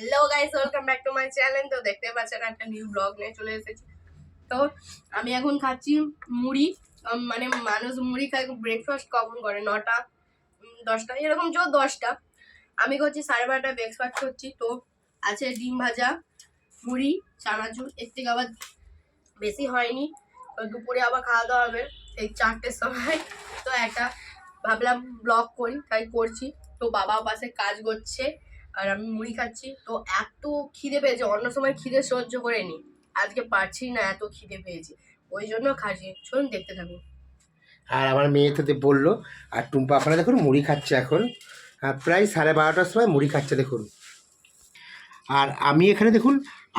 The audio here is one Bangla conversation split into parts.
Hello guys, welcome back to my channel. তো দেখতে পাচ্ছেন একটা নিউ ব্লগ নিয়ে চলে এসেছি। তো আমি এখন খাচ্ছি মুড়ি। মানে মানুষ মুড়ি খায় ব্রেকফাস্ট কখন করে? 9টা 10টা এরকম, 10টা। আমি করছি 12:30টায় ব্রেকফাস্ট করছি। তো আছে ডিম ভাজা, মুড়ি, চানাচুর, এর থেকে আবার বেশি হয়নি। তো দুপুরে আবার খাওয়া দাওয়া হবে এই 4টের সময়। তো একটা ভাবলাম ব্লগ করি, তাই করছি। তো বাবা পাশে কাজ করছে আর আমি মুড়ি খাচ্ছি। তো এত খিদে পেয়েছে, অন্য সময় খিদে সহ্য করে নি, আজকে পারছি না, এত খিদে পেয়েছে, ওই জন্য খাচ্ছি। চলুন দেখতে থাকুন। আর আমার মেয়ে তো বললো। আর টুম্পা আপনারা দেখুন মুড়ি খাচ্ছে এখন। প্রায় 12:30টার সময় মুড়ি খাচ্ছে দেখুন। আর আমি এখানে দেখুন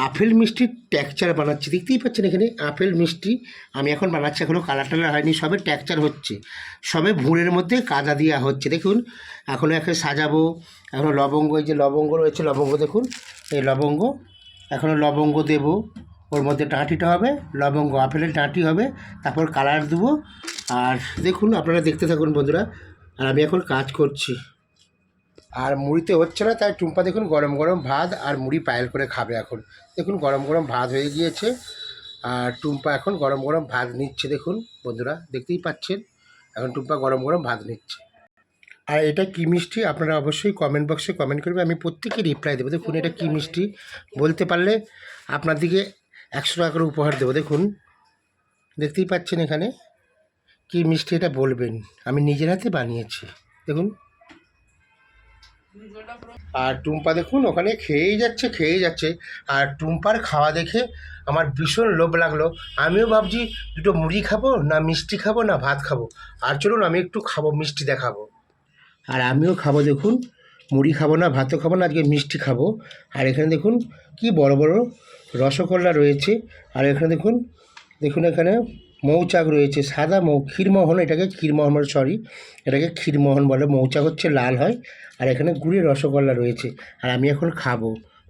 আপেল মিষ্টির টেক্সচার বানাচ্ছি, দেখতেই পাচ্ছেন এখানে আপেল মিষ্টি আমি এখন বানাচ্ছি। এখনও কালার টালার হয়নি, সবে টেক্সচার হচ্ছে, সবে ভুঁড়ের মধ্যে কাদা দেওয়া হচ্ছে দেখুন। এখনও একে সাজাবো। এখনও লবঙ্গ, এই যে লবঙ্গ রয়েছে, লবঙ্গ দেখুন, এই লবঙ্গ এখনও লবঙ্গ দেবো। ওর মধ্যে ডাঁটিটা হবে লবঙ্গ, আপেলের ডাঁটি হবে, তারপর কালার দেবো। আর দেখুন আপনারা দেখতে থাকুন বন্ধুরা। আর আমি এখন কাজ করছি। আর মুড়িতে হচ্ছে না, তাই টুম্পা দেখুন গরম গরম ভাত আর মুড়ি পায়েল করে খাবে এখন। দেখুন গরম গরম ভাত হয়ে গিয়েছে আর টুম্পা এখন গরম গরম ভাত নিচ্ছে দেখুন বন্ধুরা, দেখতেই পাচ্ছেন এখন টুম্পা গরম গরম ভাত নিচ্ছে। আর এটা কী মিষ্টি আপনারা অবশ্যই কমেন্ট বক্সে কমেন্ট করবে, আমি প্রত্যেকে রিপ্লাই দেবো। দেখুন এটা কী মিষ্টি, বলতে পারলে আপনার দিকে 100 টাকা করে উপহার দেবো। দেখুন দেখতেই পাচ্ছেন এখানে কী মিষ্টি, এটা বলবেন, আমি নিজের হাতে বানিয়েছি দেখুন। আর টুম্পা দেখুন ওখানে খেয়েই যাচ্ছে। আর টুম্পার খাওয়া দেখে আমার ভীষণ লোভ লাগলো। আমিও ভাবছি দুটো মুড়ি খাবো না মিষ্টি খাবো না ভাত খাবো। আর চলুন আমি একটু খাবো, মিষ্টি দেখাবো। আর আমিও খাবো দেখুন, মুড়ি খাবো না ভাতও খাবো না, আজকে মিষ্টি খাবো। আর এখানে দেখুন কি বড় বড় রসগোল্লা রয়েছে। আর এখানে দেখুন, এখানে মৌচাক রয়েছে, সাদা ক্ষীরমোহন, এটাকে ক্ষীরমোহন বলে, সরি এটাকে ক্ষীরমোহন বলে। মৌচাক হচ্ছে লাল হয়। আর এখানে গুড়ের রসগোল্লা রয়েছে। আর আমি এখন খাবো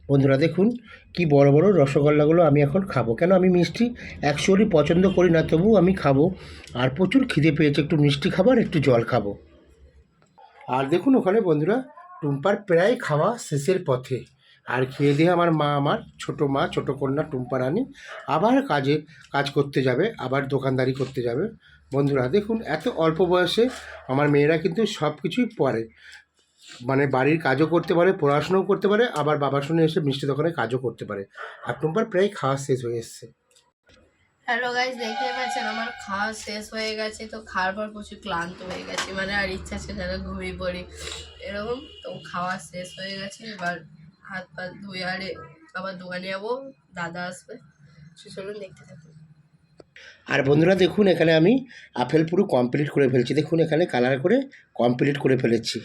বন্ধুরা, দেখুন কি বড় বড় রসগোল্লাগুলো আমি এখন খাবো। কেন আমি মিষ্টি অ্যাকচুয়ালি পছন্দ করি না, তবু আমি খাবো। আর প্রচুর খিদে পেয়েছে, একটু মিষ্টি খাবো আর একটু জল খাবো। আর দেখুন ওখানে বন্ধুরা টুম্পার প্রায় খাওয়া শেষের পথে। আর খেয়ে দিয়ে আমার ছোটো মা, ছোটো কন্যা টুম্পা রানী আবার কাজ করতে যাবে, আবার দোকানদারি করতে যাবে। বন্ধুরা দেখুন এত অল্প বয়সে আমার মেয়েরা কিন্তু সব কিছুই পারে, মানে বাড়ির কাজও করতে পারে, পড়াশুনোও করতে পারে, আবার বাবার সঙ্গে এসে মিষ্টি দোকানে কাজও করতে পারে। আর টুম্পার প্রায় খাওয়া শেষ হয়ে এসছে। হ্যালো গাইস, দেখতে পাচ্ছেন আমার খাওয়া শেষ হয়ে গেছে। তো খাওয়ার পর প্রচুর ক্লান্ত হয়ে গেছে, মানে আর ইচ্ছা ছিল না, ঘুমিয়ে পড়ি এরকম। তো খাওয়া শেষ হয়ে গেছে, এবার হাত পা ধুয়ে আরে আবার দোকানে যাবো, দাদা আসবে। চলুন দেখতে থাকুন। আর বন্ধুরা দেখুন এখানে আমি আপেল পুরো কমপ্লিট করে ফেলছি, দেখুন এখানে কালার করে কমপ্লিট করে ফেলেছি।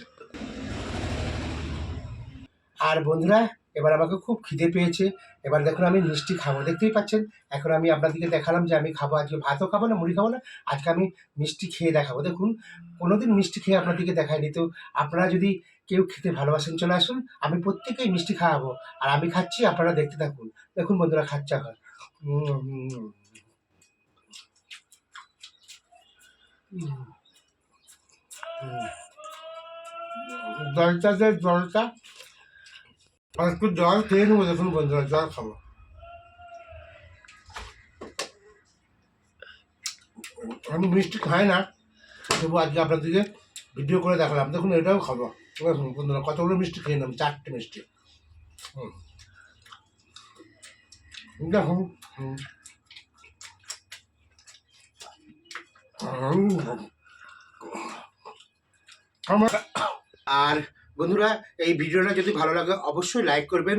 আর বন্ধুরা এবার আমাকে খুব খিদে পেয়েছে, এবার দেখুন আমি মিষ্টি খাবো, দেখতেই পাচ্ছেন। এখন আমি আপনাদেরকে দেখালাম যে আমি খাবো, আজকে ভাতও খাবো না মুড়ি খাবো না, আজকে আমি মিষ্টি খেয়ে দেখাবো। দেখুন কোনোদিন মিষ্টি খেয়ে আপনাদেরকে দেখাইনি। তো আপনারা যদি কেউ খেতে ভালোবাসেন চলে আসুন, আমি প্রত্যেকেই মিষ্টি খাওয়াবো। আর আমি খাচ্ছি, আপনারা দেখতে থাকুন। দেখুন বন্ধুরা খাচ্ছে এখন। জলটা আর একটু জল খেয়ে নেবো। দেখুন বন্ধুরা জল খাবো। আমি মিষ্টি খাই না, তবু আজকে আপনাদেরকে ভিডিও করে দেখালাম। দেখুন এটাও খাবো। দেখুন বন্ধুরা কতগুলো মিষ্টি খেয়ে নিলাম, 4টে মিষ্টি। দেখুন আর বন্ধুরা এই ভিডিওটা যদি ভালো লাগে অবশ্যই লাইক করবেন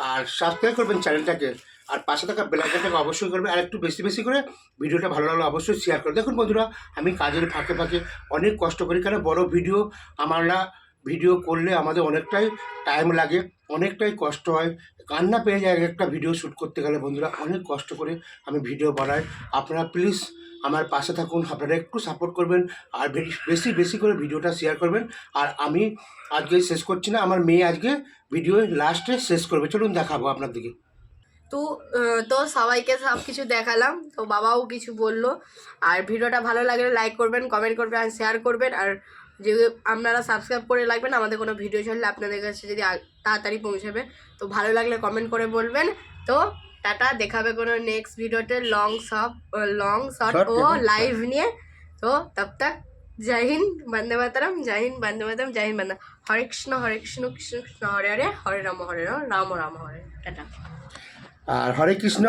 আর সাবস্ক্রাইব করবেন চ্যানেলটাকে। আর পাশে থাকা বেল আইকনটাকে অবশ্যই করবেন। আর একটু বেশি বেশি করে ভিডিওটা ভালো লাগলে অবশ্যই শেয়ার করবেন। দেখুন বন্ধুরা আমি কাজের ফাঁকে ফাঁকে অনেক কষ্ট করি, কারণ বড় ভিডিও আমরা ভিডিও করলে আমাদের অনেকটাই টাইম লাগে, অনেকটাই কষ্ট হয়, কান্না পেয়ে যায় একটা ভিডিও শ্যুট করতে গেলে। বন্ধুরা অনেক কষ্ট করে আমি ভিডিও বানাই, আপনারা প্লিজ আমার পাশে থাকুন, আপনারা একটু সাপোর্ট করবেন আর বেশি বেশি করে ভিডিওটা শেয়ার করবেন। আর আমি আজকে শেষ করছি না, আমার মেয়ে আজকে ভিডিও লাস্টে শেষ করবে, চলুন দেখাবো আপনাদেরকে। তো তো সবাইকে সব কিছু দেখালাম, তো বাবাও কিছু বললো। আর ভিডিওটা ভালো লাগলে লাইক করবেন, কমেন্ট করবেন আর শেয়ার করবেন। আর যে আপনারা সাবস্ক্রাইব করে রাখবেন, আমাদের কোনো ভিডিও ছাড়লে আপনাদের কাছে যদি তাড়াতাড়ি পৌঁছাবে। তো ভালো লাগলে কমেন্ট করে বলবেন। তো টাটা, দেখাবে কোনো নেক্সট ভিডিওতে লং শর্ট Short ও এবং লাইভ নিয়ে। তো তব তক জয় হিন্দ, বন্দে মাতরম, জয় হিন্দ, বন্দে মাতরম, জয় হিন্দ, বন্দে। হরে কৃষ্ণ কৃষ্ণ কৃষ্ণ হরে হরে, হরে রাম রাম রাম হরে। টাটা। আর হরে কৃষ্ণ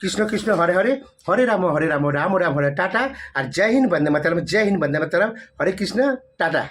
কৃষ্ণ কৃষ্ণ হরে হরে, হরে রাম রাম রাম হরে। টাটা। আর জয় হিন্দ বন্দে মাতরম, জয় হিন্দ বন্দে মাতরম, হরে কৃষ্ণ, টাটা।